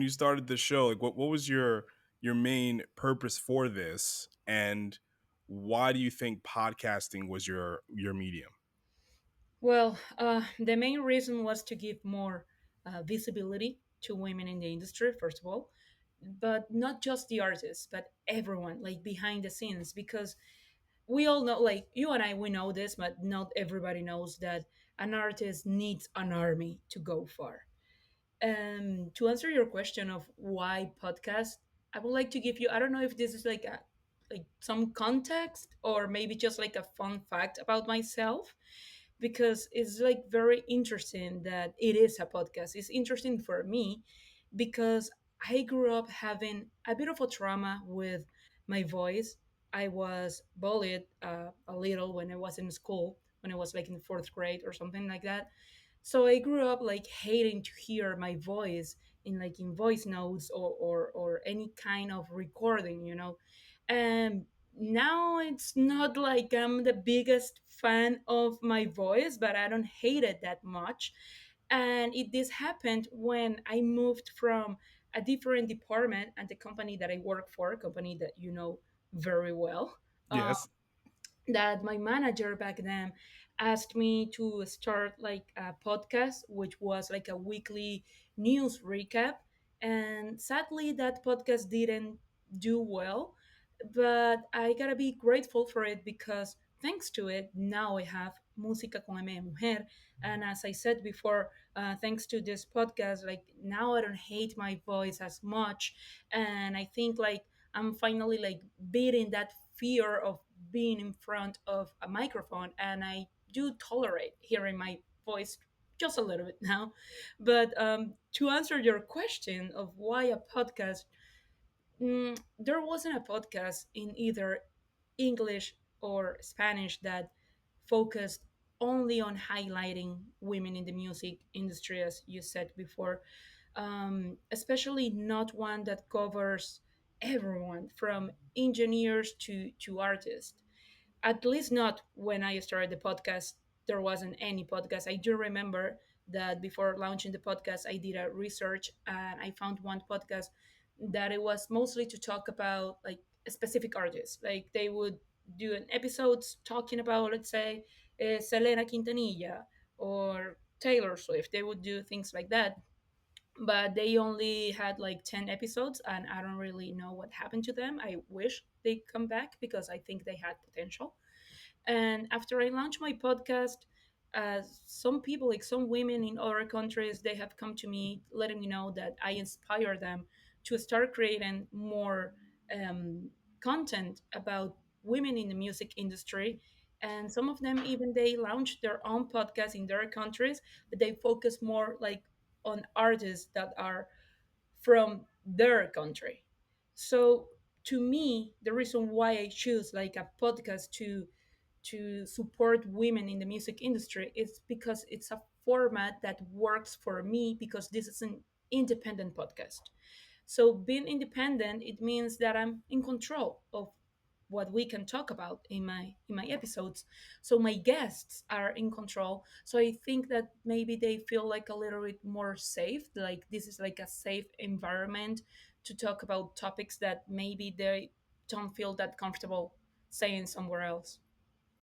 you started the show, like what was your main purpose for this, and why do you think podcasting was your medium? Well, the main reason was to give more visibility to women in the industry, first of all, but not just the artists, but everyone, like behind the scenes, because we all know, like you and I, we know this, but not everybody knows that an artist needs an army to go far. To answer your question of why podcast, I would like to give you, I don't know if this is like some context or maybe just like a fun fact about myself, because it's like very interesting that it is a podcast. It's interesting for me because I grew up having a bit of a trauma with my voice. I was bullied a little when I was in school, when I was like in fourth grade or something like that. So I grew up like hating to hear my voice in voice notes or any kind of recording, and now it's not like I'm the biggest fan of my voice, but I don't hate it that much. And this happened when I moved from a different department and the company that I work for, a company that you know very well. uh, Yes. that my manager back then asked me to start like a podcast, which was like a weekly news recap. And sadly, that podcast didn't do well, but I gotta be grateful for it because thanks to it, now I have Música con Mujer. And as I said before, thanks to this podcast, like now I don't hate my voice as much. And I think like I'm finally like beating that fear of being in front of a microphone, and I do tolerate hearing my voice just a little bit now. But to answer your question of why a podcast, there wasn't a podcast in either English or Spanish that focused only on highlighting women in the music industry, as you said before, especially not one that covers everyone from engineers to artists. At least not when I started the podcast. There wasn't any podcast. I do remember that before launching the podcast, I did a research and I found one podcast that it was mostly to talk about like specific artists. Like they would do an episodes talking about, let's say, Selena Quintanilla or Taylor Swift. They would do things like that, but they only had like 10 episodes and I don't really know what happened to them. I wish they come back because I think they had potential. And after I launched my podcast, some people, like some women in other countries, they have come to me letting me know that I inspire them to start creating more um, content about women in the music industry. And some of them even they launched their own podcast in their countries, but they focus more like on artists that are from their country. So to me, the reason why I choose like a podcast to support women in the music industry is because it's a format that works for me because this is an independent podcast. So being independent, it means that I'm in control of what we can talk about in my episodes. So my guests are in control. So I think that maybe they feel like a little bit more safe, like this is like a safe environment to talk about topics that maybe they don't feel that comfortable saying somewhere else.